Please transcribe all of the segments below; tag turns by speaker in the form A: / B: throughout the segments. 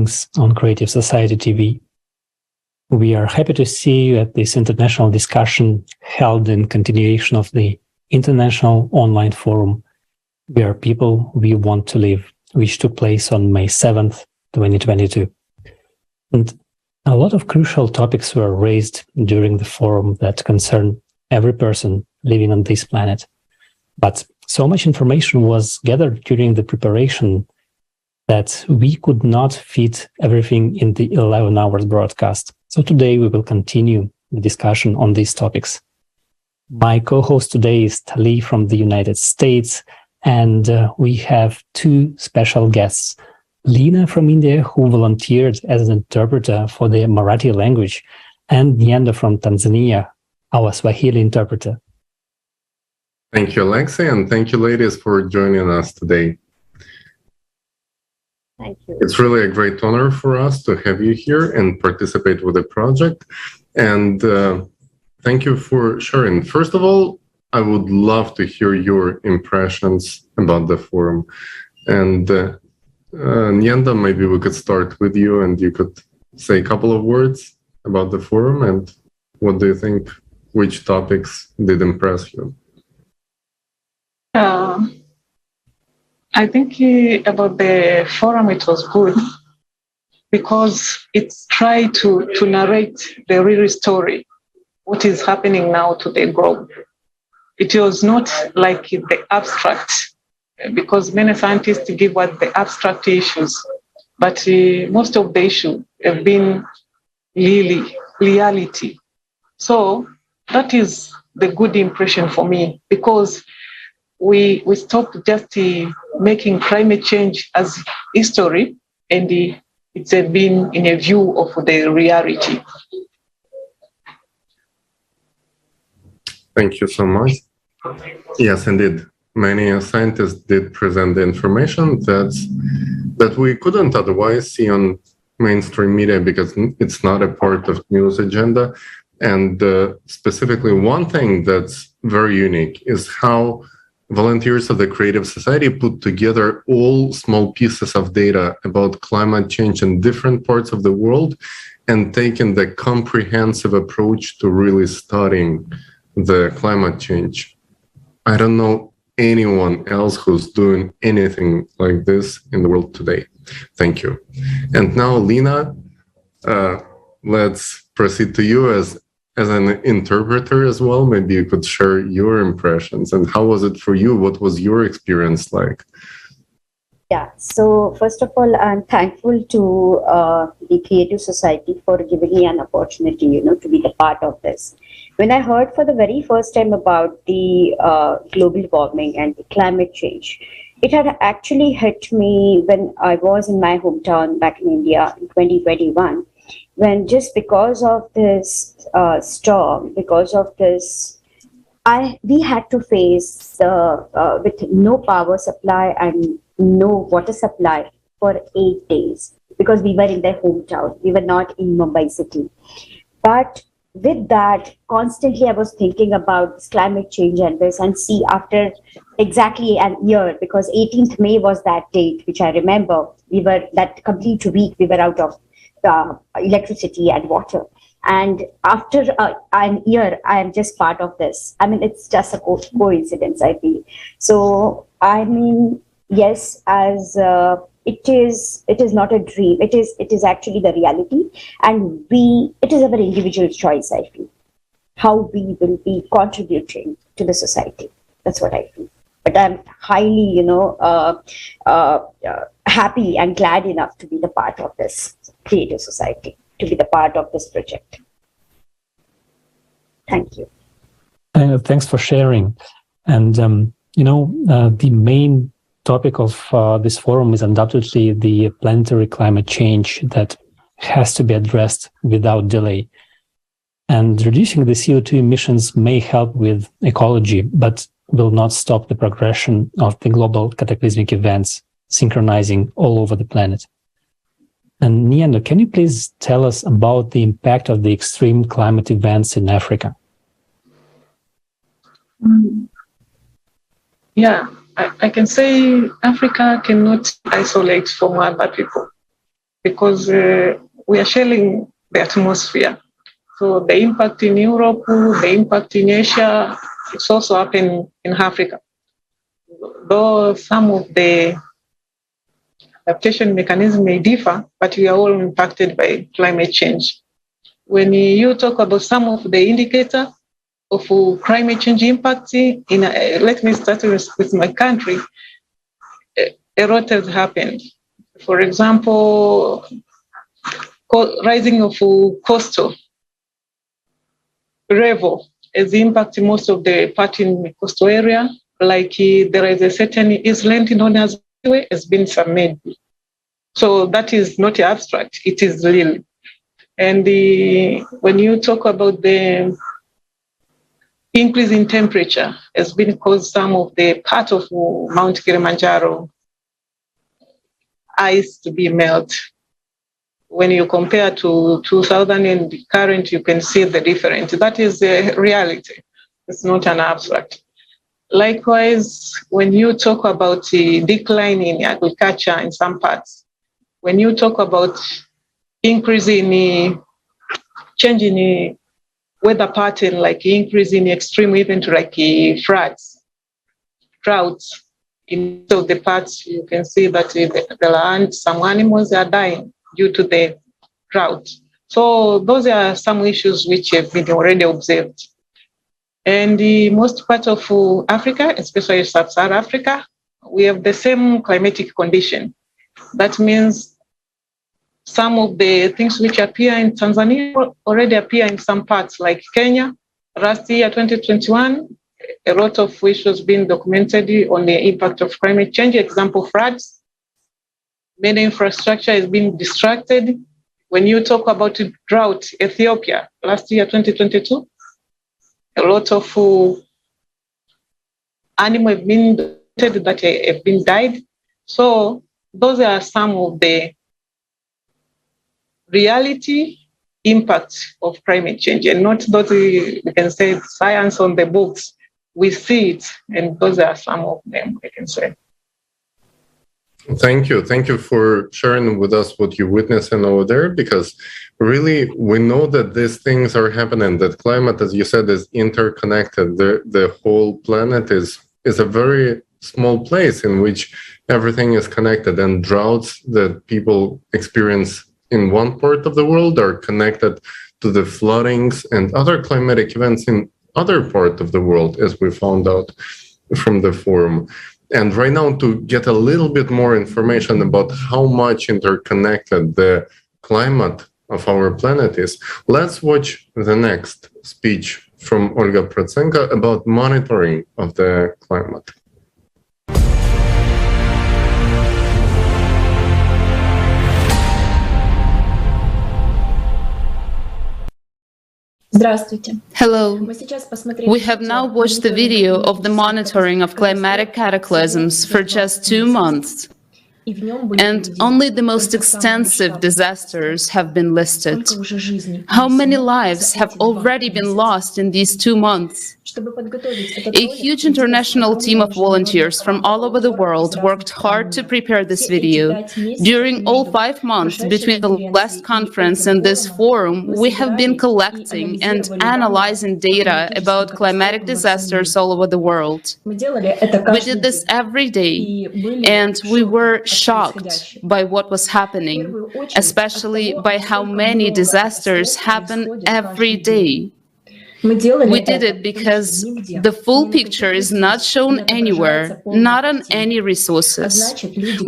A: Greetings on Creative Society TV. We are happy to see you at this international discussion held in continuation of the International Online Forum, We Are People, We Want to Live, which took place on May 7th, 2022. And a lot of crucial topics were raised during the forum that concern every person living on this planet. But so much information was gathered during the preparation that we could not fit everything in the 11 hours broadcast. So today we will continue the discussion on these topics. My co-host today is Tali from the United States, and we have two special guests. Leena from India, who volunteered as an interpreter for the Marathi language, and Nyendo from Tanzania, our Swahili interpreter.
B: Thank you, Alexei, and thank you, ladies, for joining us today.
C: Thank you.
B: It's really a great honor for us to have you here and participate with the project. And thank you for sharing. First of all, I would love to hear your impressions about the forum. And Nyendo, maybe we could start with you and you could say a couple of words about the forum and what do you think, which topics did impress you?
D: I think about the forum, it was good because it's tried to narrate the real story, what is happening now to the globe. It was not like the abstract, because many scientists give us the abstract issues, but most of the issues have been really reality. So that is the good impression for me, because we stopped just making climate change as history, and it's been in a view of the reality.
B: Thank you so much. Yes, indeed. Many scientists did present the information that we couldn't otherwise see on mainstream media because it's not a part of news agenda. And specifically, one thing that's very unique is how volunteers of the Creative Society put together all small pieces of data about climate change in different parts of the world and taken the comprehensive approach to really studying the climate change. I don't know anyone else who's doing anything like this in the world today. Thank you. And now, Leena, let's proceed to you as an interpreter as well. Maybe you could share your impressions and how was it for you? What was your experience like?
C: Yeah, so first of all, I'm thankful to the Creative Society for giving me an opportunity, to be the part of this. When I heard for the very first time about the global warming and the climate change, it had actually hit me when I was in my hometown back in India in 2021. When just because of this storm, because of this, we had to face with no power supply and no water supply for 8 days because we were in their hometown. We were not in Mumbai city. But with that, constantly I was thinking about this climate change and this, and see after exactly an year, because 18th May was that date, which I remember, that complete week we were out of electricity and water. And after an year, I am just part of this. I mean, it's just a coincidence, I feel. So, I mean, yes, as it is not a dream. It is actually the reality, and it is our individual choice, I feel, how we will be contributing to the society. That's what I feel. But I'm highly, happy and glad enough to be the part of this Creative Society, to be the part of this project. Thank you.
A: Thanks for sharing. And, the main topic of this forum is undoubtedly the planetary climate change that has to be addressed without delay. And reducing the CO2 emissions may help with ecology, but will not stop the progression of the global cataclysmic events synchronizing all over the planet. And Nyendo, can you please tell us about the impact of the extreme climate events in Africa?
D: Yeah, I can say Africa cannot isolate from other people. because we are sharing the atmosphere. So the impact in Europe, the impact in Asia, it's also happening in Africa. Though some of the adaptation mechanism may differ, but we are all impacted by climate change. When you talk about some of the indicators of climate change impact, let me start with my country. A lot has happened. For example, rising of coastal level has impacted most of the part in the coastal area. Like there is a certain island known as has been submerged. So that is not abstract, it is real. And when you talk about the increase in temperature, has been caused some of the part of Mount Kilimanjaro ice to be melt. When you compare to 2000 and the current, you can see the difference. That is a reality. It's not an abstract. Likewise, when you talk about the decline in agriculture in some parts, when you talk about increase in change in weather pattern, like increase in extreme event like floods, droughts, in some of the parts you can see that the land, some animals are dying due to the drought. So those are some issues which have been already observed. And the most part of Africa, especially Sub-Saharan Africa, we have the same climatic condition. That means some of the things which appear in Tanzania already appear in some parts, like Kenya. Last year, 2021, a lot of which was being documented on the impact of climate change. Example, floods. Many infrastructure has been distracted. When you talk about drought, Ethiopia, last year, 2022, a lot of animals have been that have been died. So those are some of the reality impacts of climate change, and not those we can say science on the books. We see it, and those are some of them, I can say.
B: Thank you. Thank you for sharing with us what you witnessed over there, because really we know that these things are happening, that climate, as you said, is interconnected. The whole planet is a very small place in which everything is connected, and droughts that people experience in one part of the world are connected to the floodings and other climatic events in other part of the world, as we found out from the forum. And right now, to get a little bit more information about how much interconnected the climate of our planet is, let's watch the next speech from Olga Prochenko about monitoring of the climate.
E: Hello. We have now watched the video of the monitoring of climatic cataclysms for just 2 months. And only the most extensive disasters have been listed. How many lives have already been lost in these 2 months? A huge international team of volunteers from all over the world worked hard to prepare this video. During all 5 months between the last conference and this forum, we have been collecting and analyzing data about climatic disasters all over the world. We did this every day, and we were shocked by what was happening, especially by how many disasters happen every day. We did it because the full picture is not shown anywhere, not on any resources,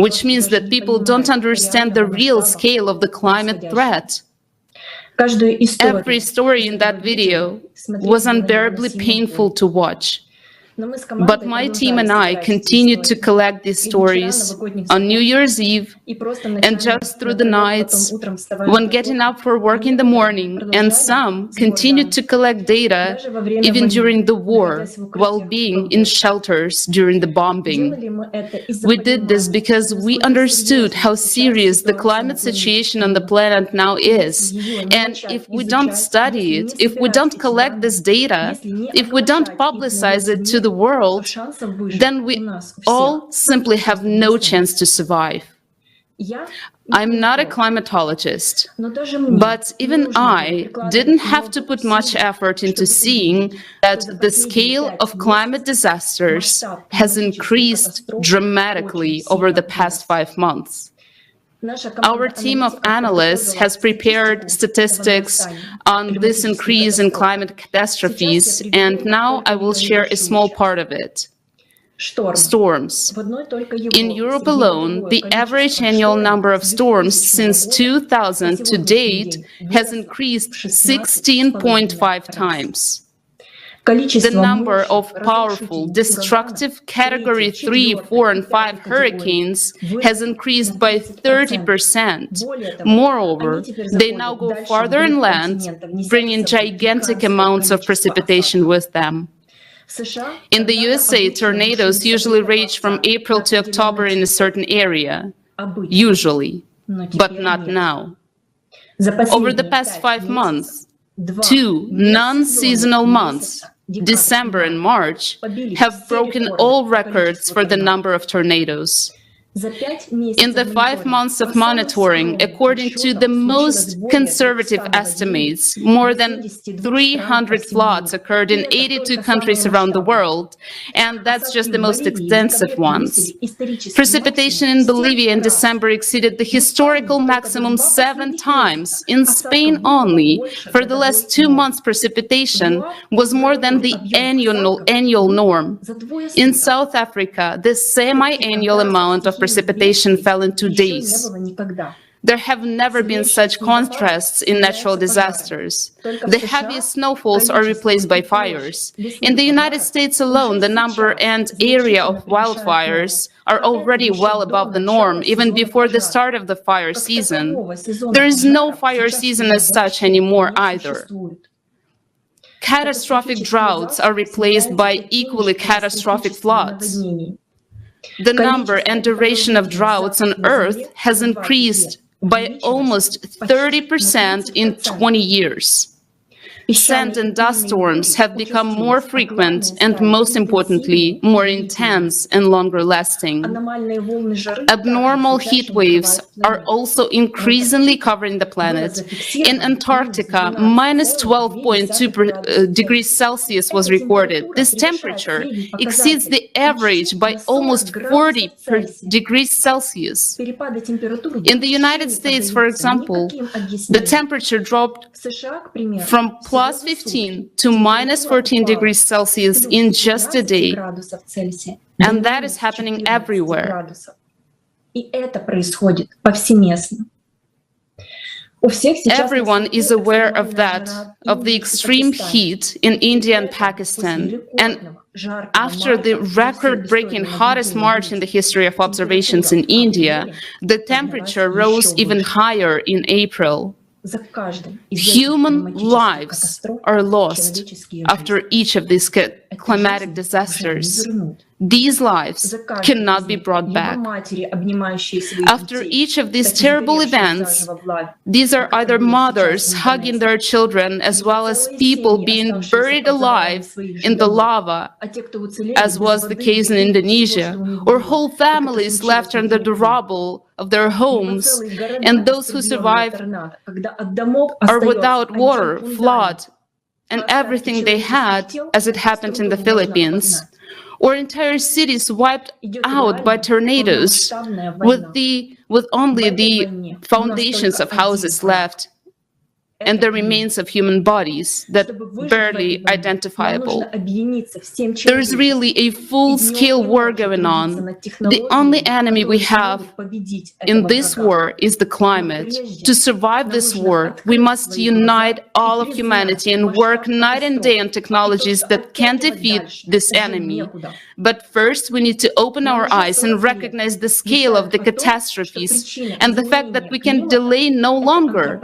E: which means that people don't understand the real scale of the climate threat. Every story in that video was unbearably painful to watch. But my team and I continued to collect these stories on New Year's Eve and just through the nights, when getting up for work in the morning, and some continued to collect data even during the war, while being in shelters during the bombing. We did this because we understood how serious the climate situation on the planet now is. And if we don't study it, if we don't collect this data, if we don't publicize it to the world, then we all simply have no chance to survive. I'm not a climatologist, but even I didn't have to put much effort into seeing that the scale of climate disasters has increased dramatically over the past 5 months. Our team of analysts has prepared statistics on this increase in climate catastrophes, and now I will share a small part of it. Storms. In Europe alone, the average annual number of storms since 2000 to date has increased 16.5 times. The number of powerful, destructive Category 3, 4, and 5 hurricanes has increased by 30%. Moreover, they now go farther inland, bringing gigantic amounts of precipitation with them. In the USA, tornadoes usually rage from April to October in a certain area. Usually, but not now. Over the past 5 months, 2 non-seasonal months, December and March, have broken all records for the number of tornadoes. In the 5 months of monitoring, according to the most conservative estimates, more than 300 floods occurred in 82 countries around the world, and that's just the most extensive ones. Precipitation in Bolivia in December exceeded the historical maximum 7 times. In Spain only, for the last 2 months, precipitation was more than the annual norm. In South Africa, the semi-annual amount of precipitation fell in 2 days. There have never been such contrasts in natural disasters. The heaviest snowfalls are replaced by fires. In the United States alone, the number and area of wildfires are already well above the norm, even before the start of the fire season. There is no fire season as such anymore either. Catastrophic droughts are replaced by equally catastrophic floods. The number and duration of droughts on Earth has increased by almost 30% in 20 years. Sand and dust storms have become more frequent and, most importantly, more intense and longer lasting. Abnormal heat waves are also increasingly covering the planet. In Antarctica, minus 12.2 degrees Celsius was recorded. This temperature exceeds the average by almost 40 degrees Celsius. In the United States, for example, the temperature dropped from plus 15 to minus 14 degrees Celsius in just a day. And that is happening everywhere. Everyone is aware of that, of the extreme heat in India and Pakistan. And after the record-breaking hottest March in the history of observations in India, the temperature rose even higher in April. Human lives are lost after each of these climatic disasters. These lives cannot be brought back. After each of these terrible events, these are either mothers hugging their children, as well as people being buried alive in the lava, as was the case in Indonesia, or whole families left under the rubble of their homes, and those who survived are without water, flood, and everything they had, as it happened in the Philippines. Or entire cities wiped out by tornadoes, with only the foundations of houses left, and the remains of human bodies that barely identifiable. There is really a full-scale war going on. The only enemy we have in this war is the climate. To survive this war, we must unite all of humanity and work night and day on technologies that can defeat this enemy. But first, we need to open our eyes and recognize the scale of the catastrophes and the fact that we can delay no longer.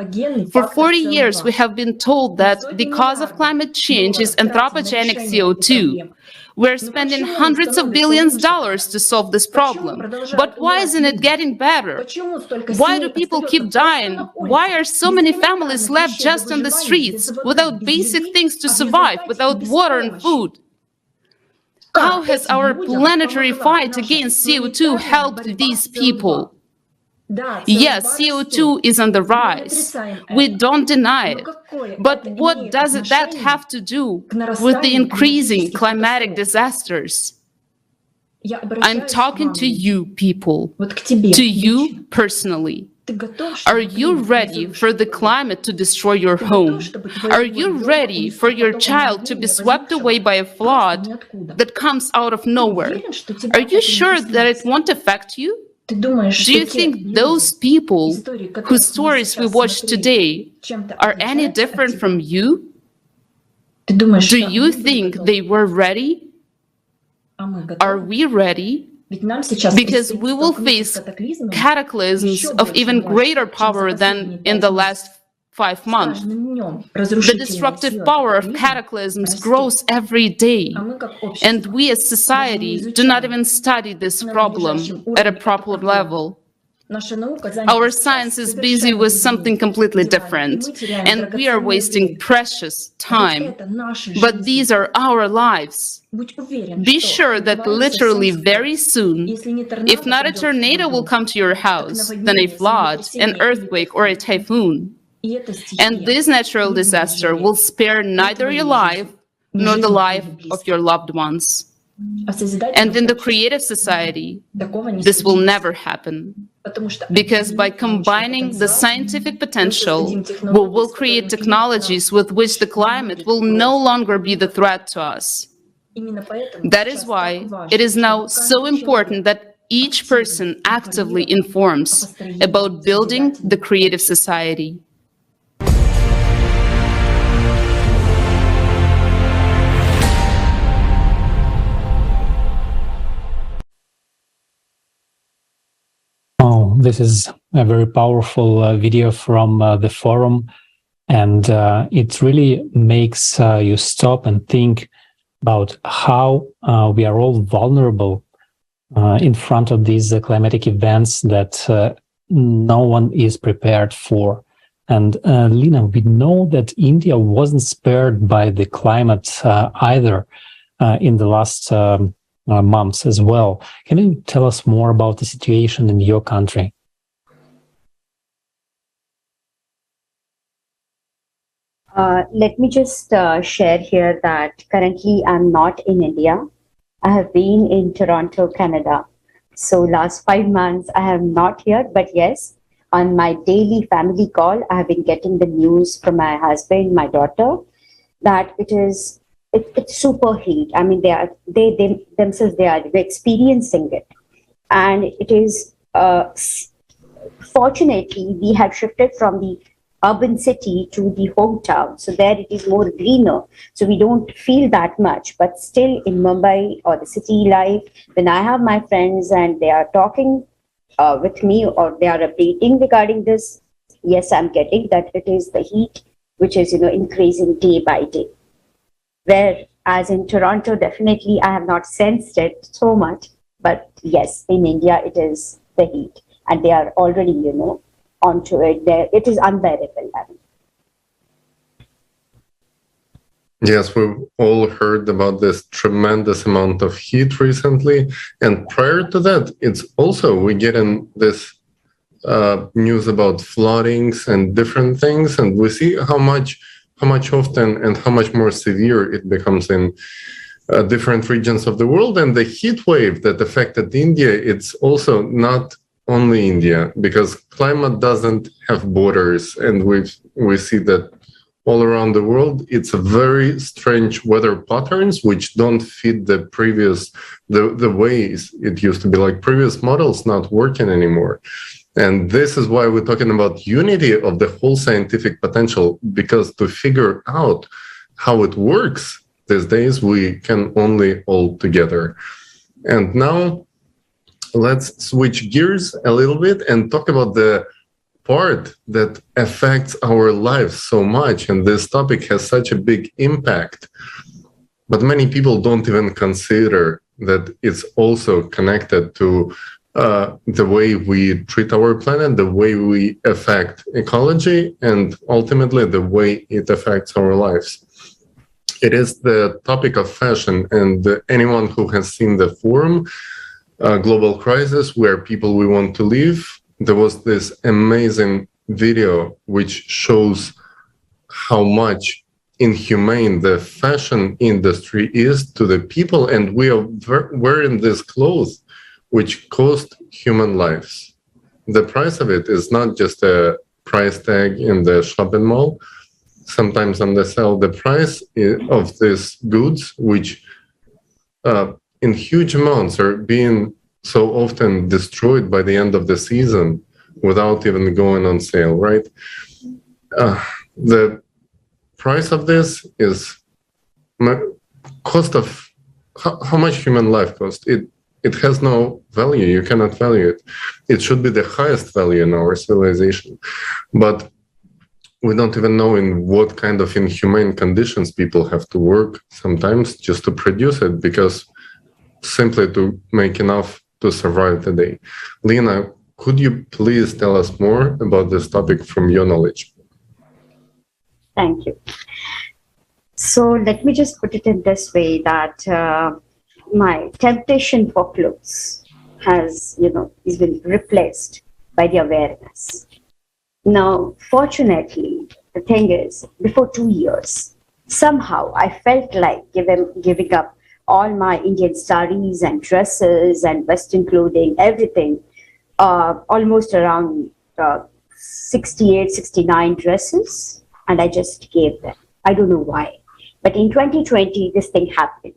E: For 40 years, we have been told that the cause of climate change is anthropogenic CO2. We're spending hundreds of billions of dollars to solve this problem. But why isn't it getting better? Why do people keep dying? Why are so many families left just on the streets, without basic things to survive, without water and food? How has our planetary fight against CO2 helped these people? Yes, CO2 is on the rise. We don't deny it. But what does that have to do with the increasing climatic disasters? I'm talking to you people, to you personally. Are you ready for the climate to destroy your home? Are you ready for your child to be swept away by a flood that comes out of nowhere? Are you sure that it won't affect you? Do you think those people whose stories we watch today are any different from you? Do you think they were ready? Are we ready? Because we will face cataclysms of even greater power than in the last 5 months. The destructive power of cataclysms grows every day, and we as society do not even study this problem at a proper level. Our science is busy with something completely different, and we are wasting precious time. But these are our lives. Be sure that literally very soon, if not a tornado will come to your house, then a flood, an earthquake, or a typhoon. And this natural disaster will spare neither your life nor the life of your loved ones. And in the creative society, this will never happen. Because by combining the scientific potential, we will create technologies with which the climate will no longer be the threat to us. That is why it is now so important that each person actively informs about building the creative society.
A: Oh, this is a very powerful video from the forum, and it really makes you stop and think about how we are all vulnerable in front of these climatic events that no one is prepared for. And Leena, we know that India wasn't spared by the climate either in the last months as well. Can you tell us more about the situation in your country?
C: Let me just share here that currently I'm not in India. I have been in Toronto, Canada. So last 5 months I am not here, but yes, on my daily family call, I have been getting the news from my husband, my daughter, that it's super heat. I mean, they themselves, they are experiencing it. And it is, fortunately, we have shifted from the urban city to the hometown. So there it is more greener. So we don't feel that much. But still in Mumbai or the city life, when I have my friends and they are talking with me or they are updating regarding this, yes, I'm getting that it is the heat which is, increasing day by day. Whereas in Toronto, definitely I have not sensed it so much. But yes, in India, it is the heat. And they are already, onto it. It is unbearable.
B: Yes, we've all heard about this tremendous amount of heat recently. And prior to that, it's also, we get in this news about floodings and different things. And we see how much often and how much more severe it becomes in different regions of the world. And the heat wave that affected India, it's also not only India, because climate doesn't have borders. And we see that all around the world, it's a very strange weather patterns which don't fit the previous, the ways it used to be, like previous models not working anymore. And this is why we're talking about unity of the whole scientific potential, because to figure out how it works these days, we can only all together. And now let's switch gears a little bit and talk about the part that affects our lives so much. And this topic has such a big impact, but many people don't even consider that it's also connected to the way we treat our planet, the way we affect ecology, and ultimately the way it affects our lives. It is the topic of fashion, and anyone who has seen the forum, Global Crisis, Where People We Want to Live, there was this amazing video which shows how much inhumane the fashion industry is to the people, and we are wearing these clothes which cost human lives. The price of it is not just a price tag in the shopping mall. Sometimes on the sale, the price of these goods, which in huge amounts are being so often destroyed by the end of the season without even going on sale, right? The price of this is cost of how much human life costs. It has no value. You cannot value it. It should be the highest value in our civilization. But we don't even know in what kind of inhumane conditions people have to work sometimes just to produce it, because simply to make enough to survive the day. Leena, could you please tell us more about this topic from your knowledge?
C: Thank you. So let me just put it in this way, that my temptation for clothes has been replaced by the awareness. Now, fortunately, the thing is, before 2 years, somehow I felt like giving up all my Indian sarees and dresses and Western clothing, everything, almost around 68, 69 dresses, and I just gave them. I don't know why. But in 2020, this thing happened.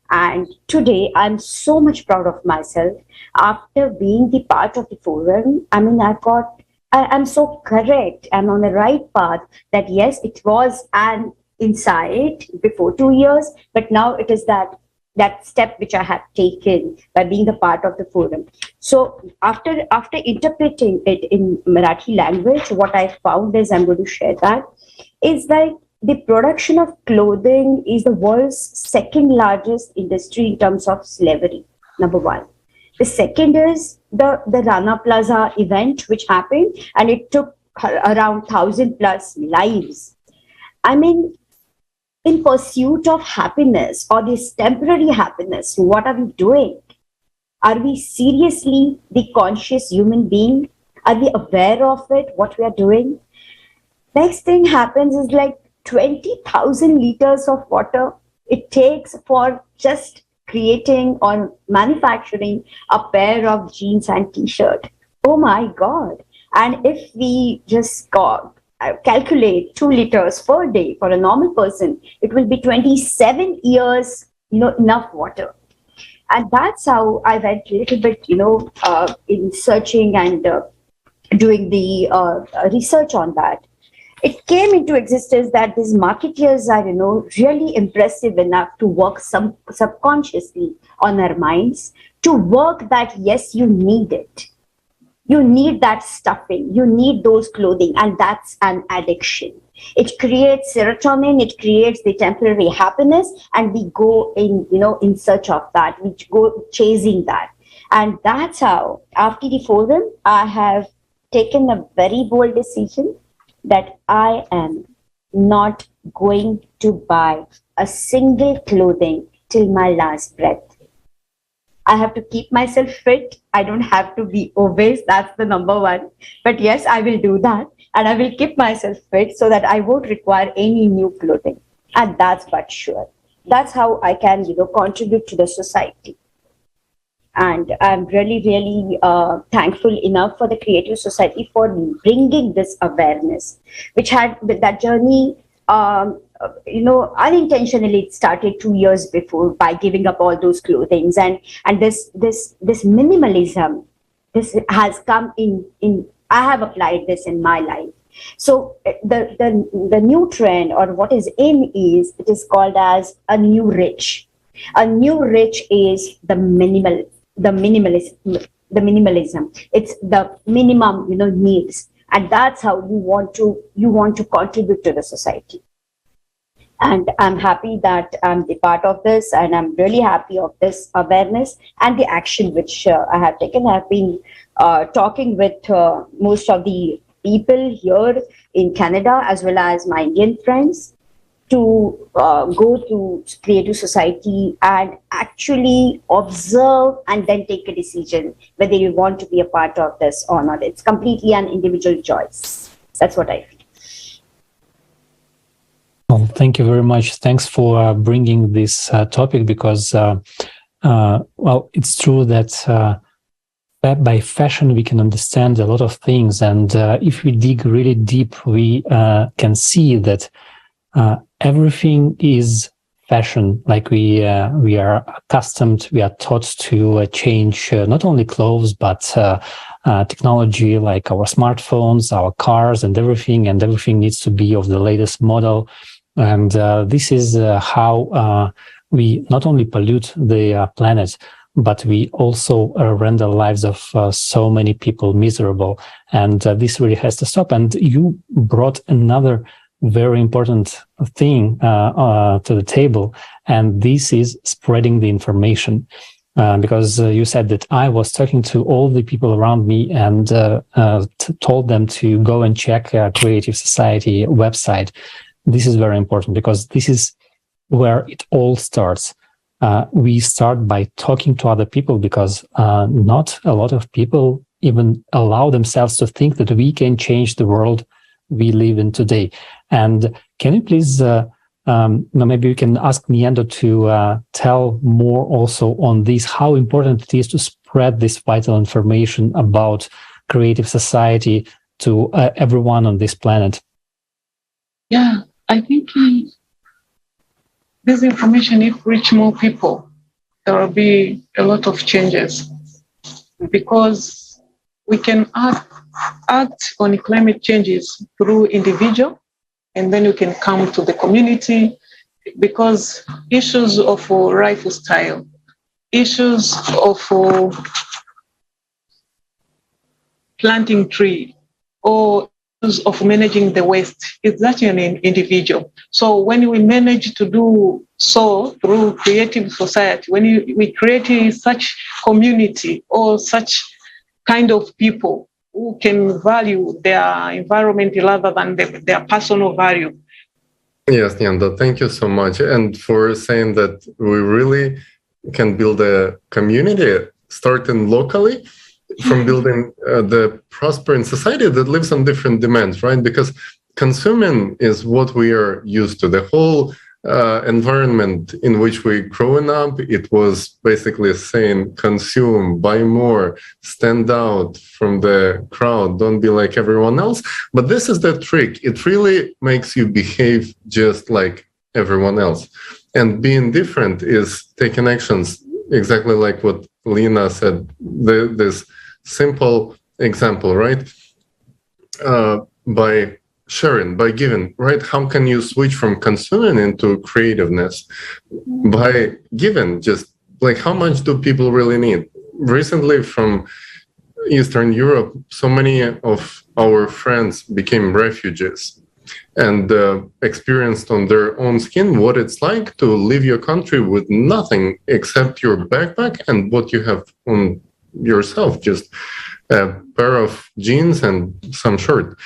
C: And today, I'm so much proud of myself. After being the part of the forum, I mean, I'm so correct. I'm on the right path that yes, it was an insight before 2 years, but now it is that step which I have taken by being the part of the forum. So after interpreting it in Marathi language, what I found is, I'm going to share that, is that the production of clothing is the world's second largest industry in terms of slavery, number one. The second is the Rana Plaza event, which happened, and it took around 1,000 plus lives. I mean, in pursuit of happiness or this temporary happiness, what are we doing? Are we seriously the conscious human being? Are we aware of it, what we are doing? Next thing happens is like 20,000 liters of water it takes for just creating or manufacturing a pair of jeans and t-shirt. Oh my God. And if we just calculate 2 liters per day for a normal person, it will be 27 years, enough water. And that's how I went a little bit, in searching and doing the research on that. It came into existence that these marketeers are, really impressive enough to work subconsciously on our minds, to work that, yes, you need it. You need that stuffing, you need those clothing, and that's an addiction. It creates serotonin, it creates the temporary happiness, and we go in search of that, we go chasing that. And that's how, after the forum, I have taken a very bold decision that I am not going to buy a single clothing till my last breath. I have to keep myself fit. I don't have to be obese. That's the number one. But yes, I will do that. And I will keep myself fit so that I won't require any new clothing. And that's but sure. That's how I can, contribute to the society. And I'm really, really thankful enough for the Creative Society for bringing this awareness, which had that journey, unintentionally it started 2 years before by giving up all those clothings. And this minimalism, this has come in, I have applied this in my life. So the new trend, or what is in, is it is called as a new rich. A new rich is the minimalism. It's the minimum, needs, and that's how you want to contribute to the society. And I'm happy that I'm the part of this, and I'm really happy of this awareness and the action which I have taken. I've been talking with most of the people here in Canada, as well as my Indian friends. to go to creative society and actually observe and then take a decision whether you want to be a part of this or not. It's completely an individual choice. That's what I feel.
A: Well, thank you very much. Thanks for bringing this topic, because, well, it's true that by fashion we can understand a lot of things, and if we dig really deep, we can see that everything is fashion. Like we are accustomed, we are taught to change not only clothes but technology, like our smartphones, our cars, and everything needs to be of the latest model. And this is how we not only pollute the planet, but we also render lives of so many people miserable. And this really has to stop. And you brought another very important thing to the table, and this is spreading the information. Because you said that I was talking to all the people around me and told them to go and check Creative Society website. This is very important, because this is where it all starts. We start by talking to other people, because not a lot of people even allow themselves to think that we can change the world we live in today. And can you please, maybe you can ask Nyendo to tell more also on this, how important it is to spread this vital information about Creative Society to everyone on this planet.
D: Yeah, I think this information, if reach more people, there will be a lot of changes, because we can act on climate changes through individual, and then you can come to the community, because issues of lifestyle, issues of planting tree, or of managing the waste, is actually an individual. So when we manage to do so through Creative Society, when we create such community or such kind of people who can value their environment rather than their personal value.
B: Yes, Nyendo, thank you so much. And for saying that we really can build a community starting locally, from building the prospering society that lives on different demands, right? Because consuming is what we are used to. The whole environment in which we growing up, it was basically saying, consume, buy more, stand out from the crowd, don't be like everyone else. But this is the trick. It really makes you behave just like everyone else. And being different is taking actions, exactly like what Leena said, this simple example, right? By sharing, by giving, right? How can you switch from consuming into creativeness? By giving, just like how much do people really need? Recently from Eastern Europe, so many of our friends became refugees and experienced on their own skin what it's like to leave your country with nothing except your backpack and what you have on yourself, just a pair of jeans and some shirt.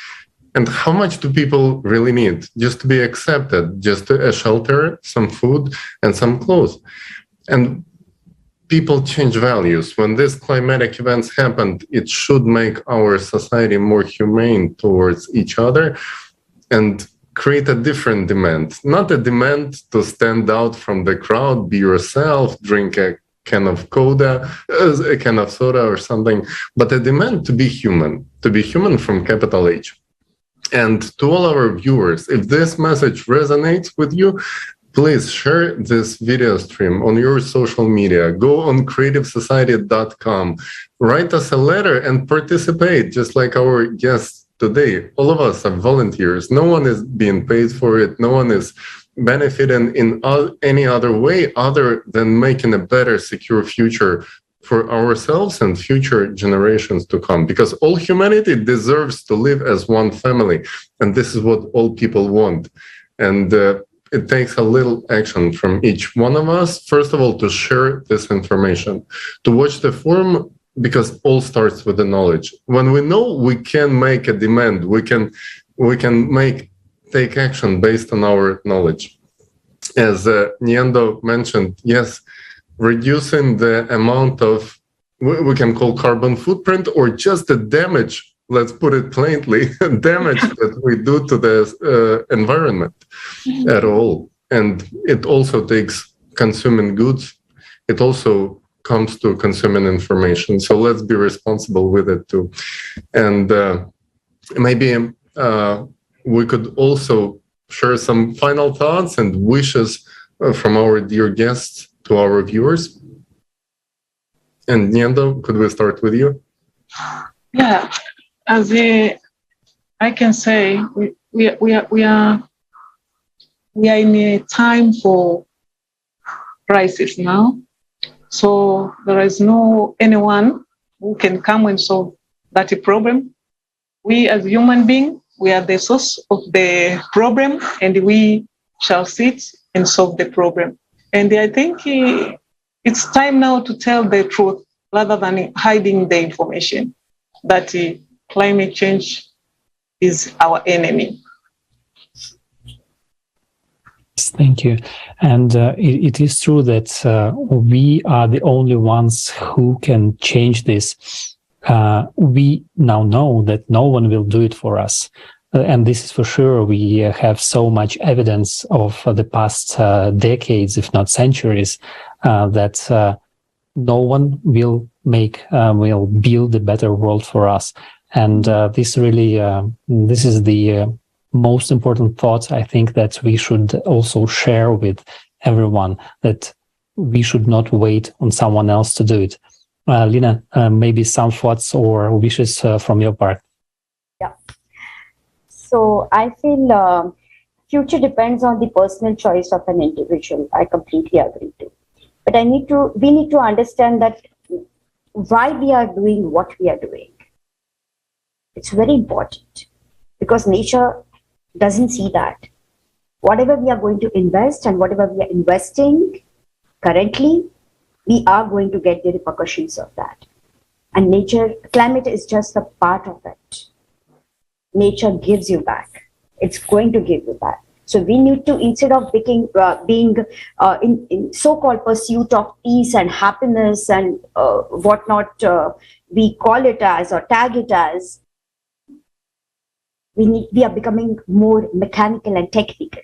B: And how much do people really need? Just to be accepted, just a shelter, some food, and some clothes. And people change values. When these climatic events happened, it should make our society more humane towards each other and create a different demand. Not a demand to stand out from the crowd, be yourself, drink a can of soda or something, but a demand to be human from capital H. And to all our viewers, if this message resonates with you, please share this video stream on your social media. Go on creativesociety.com, write us a letter and participate, just like our guests today. All of us are volunteers. No one is being paid for it. No one is benefiting in any other way other than making a better, secure future for ourselves and future generations to come. Because all humanity deserves to live as one family. And this is what all people want. And it takes a little action from each one of us. First of all, to share this information, to watch the forum, because all starts with the knowledge. When we know, we can make a demand. We can make take action based on our knowledge. As Nyendo mentioned, yes, reducing the amount of, we can call carbon footprint, or just the damage, let's put it plainly, damage that we do to the environment at all. And it also takes consuming goods. It also comes to consuming information. So let's be responsible with it too. And maybe we could also share some final thoughts and wishes from our dear guests to our viewers. And Nyendo, could we start with you?
D: Yeah, as I can say, we are in a time for crisis now. So there is no anyone who can come and solve that problem. We as human beings, we are the source of the problem, and we shall sit and solve the problem. And I think it's time now to tell the truth rather than hiding the information that climate change is our enemy.
A: Thank you. And it is true that we are the only ones who can change this. We now know that no one will do it for us. And this is for sure. We have so much evidence of the past decades, if not centuries, that no one will build a better world for us. And this is the most important thought, I think, that we should also share with everyone, that we should not wait on someone else to do it. Leena, maybe some thoughts or wishes from your part.
C: Yeah. So I feel future depends on the personal choice of an individual. I completely agree to. But we need to understand that why we are doing what we are doing. It's very important because nature doesn't see that. Whatever we are going to invest and whatever we are investing currently, we are going to get the repercussions of that. And climate is just a part of it. Nature gives you back. It's going to give you back. So we need to, instead of being in so-called pursuit of peace and happiness and whatnot, we call it as or tag it as, we are becoming more mechanical and technical.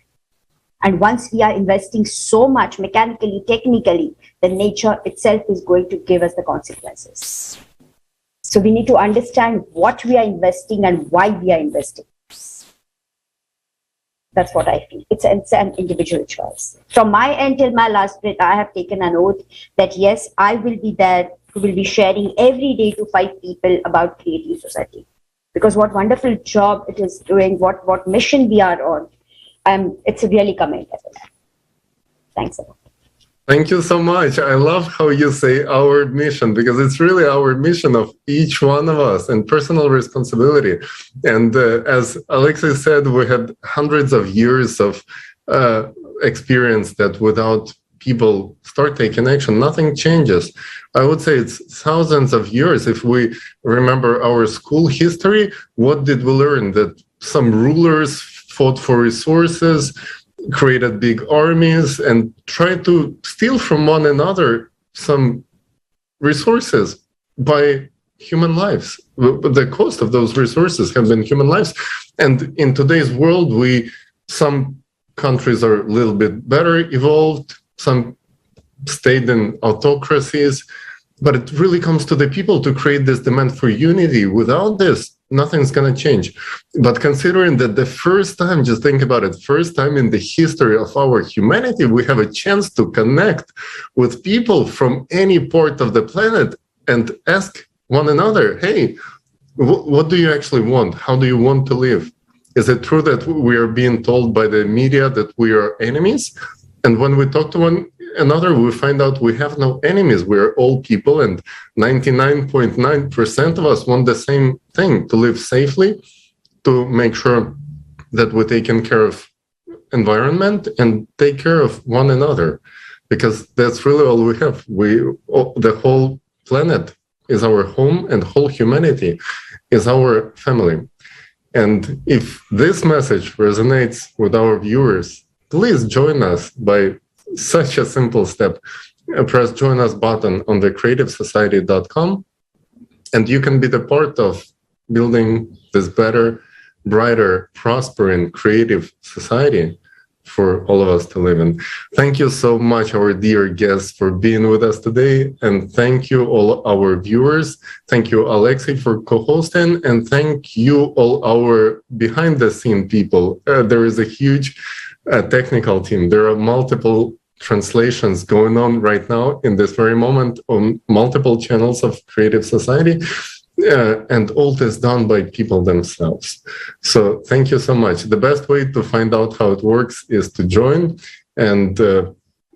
C: And once we are investing so much mechanically, technically, the nature itself is going to give us the consequences. So we need to understand what we are investing and why we are investing. That's what I feel. It's an individual choice. From my end till my last breath, I have taken an oath that yes, I will be there, who will be sharing every day to 5 people about creative society. Because what wonderful job it is doing, what mission we are on, it's really commendable. Thanks a lot.
B: Thank you so much. I love how you say our mission, because it's really our mission of each one of us and personal responsibility. And as Alexei said, we had hundreds of years of experience that without people start taking action, nothing changes. I would say it's thousands of years. If we remember our school history, what did we learn? That some rulers fought for resources, created big armies, and tried to steal from one another some resources by human lives. The cost of those resources have been human lives. And in today's world, some countries are a little bit better evolved, some stayed in autocracies, but it really comes to the people to create this demand for unity. Without this, nothing's going to change. But considering that the first time, just think about it, first time in the history of our humanity, we have a chance to connect with people from any part of the planet and ask one another, hey, what do you actually want? How do you want to live? Is it true that we are being told by the media that we are enemies? And when we talk to one another, we find out we have no enemies. We are all people, and 99.9% of us want the same thing: to live safely, to make sure that we're taking care of environment and take care of one another, because that's really all we have. The whole planet is our home, and whole humanity is our family. And if this message resonates with our viewers, please join us by such a simple step. Press join us button on the creativesociety.com, and you can be the part of building this better, brighter, prospering, creative society for all of us to live in. Thank you so much, our dear guests, for being with us today. And thank you, all our viewers. Thank you, Alexei, for co-hosting. And thank you, all our behind-the-scene people. There is a huge technical team. There are multiple translations going on right now in this very moment on multiple channels of Creative Society. And all this done by people themselves. So thank you so much. The best way to find out how it works is to join. And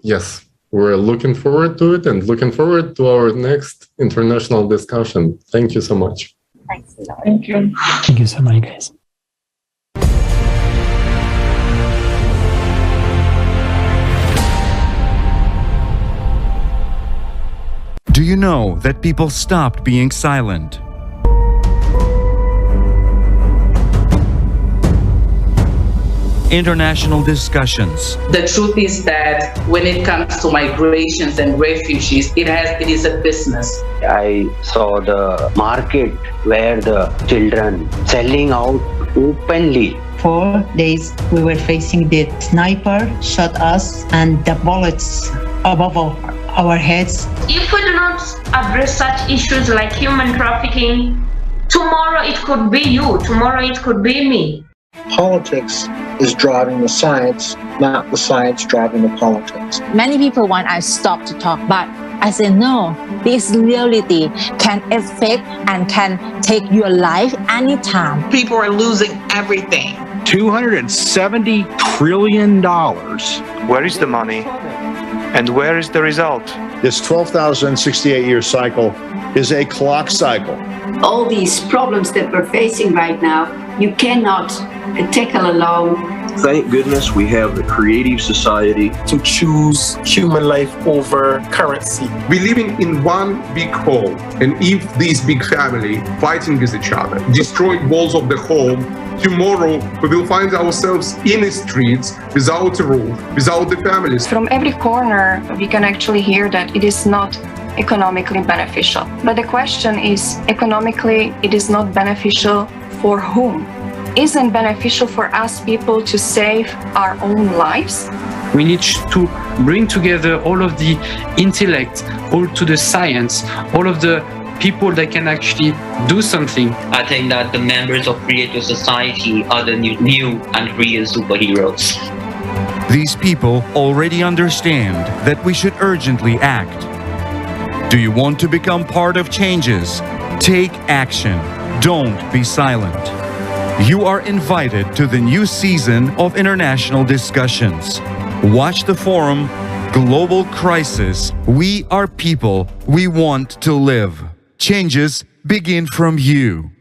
B: yes, we're looking forward to it and looking forward to our next international discussion. Thank you so much.
C: Thanks a lot.
D: Thank you.
A: Thank you so much, guys.
F: Do you know that people stopped being silent? International discussions.
G: The truth is that when it comes to migrations and refugees, it is a business.
H: I saw the market where the children selling out openly.
I: 4 days we were facing the sniper shot us and the bullets above our heads.
J: If we do not address such issues like human trafficking, tomorrow it could be you, tomorrow it could be me.
K: Politics is driving the science, not the science driving the politics.
L: Many people want I stop to talk, but I say no. This reality can affect and can take your life anytime.
M: People are losing everything.
N: $270 trillion.
O: Where is the money? And where is the result?
N: This 12,068-year cycle is a clock cycle.
P: All these problems that we're facing right now, you cannot tackle alone.
Q: Thank goodness we have the Creative Society
R: to choose human life over currency.
S: We're living in one big home, and if this big family fighting with each other, destroying walls of the home, tomorrow we will find ourselves in the streets without a roof, without the families.
T: From every corner, we can actually hear that it is not economically beneficial. But the question is, economically, it is not beneficial for whom? Isn't beneficial for us people to save our own lives?
D: We need to bring together all of the intellect, all to the science, all of the people that can actually do something.
G: I think that the members of Creative Society are the new and real superheroes.
F: These people already understand that we should urgently act. Do you want to become part of changes? Take action. Don't be silent. You are invited to the new season of international discussions. Watch the forum, Global Crisis. We are people. We want to live. Changes begin from you.